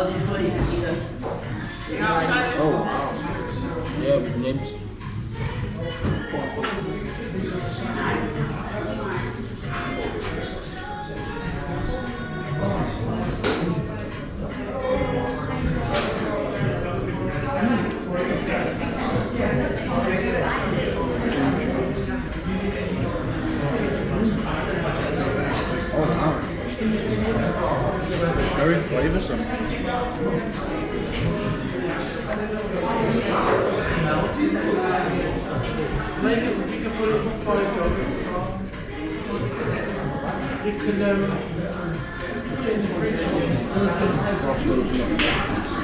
Oh, wow. Yeah, names. Oh, wow. Very flavoursome. Maybe you can put it in $5. You can put it in the fridge. That's good, isn't it?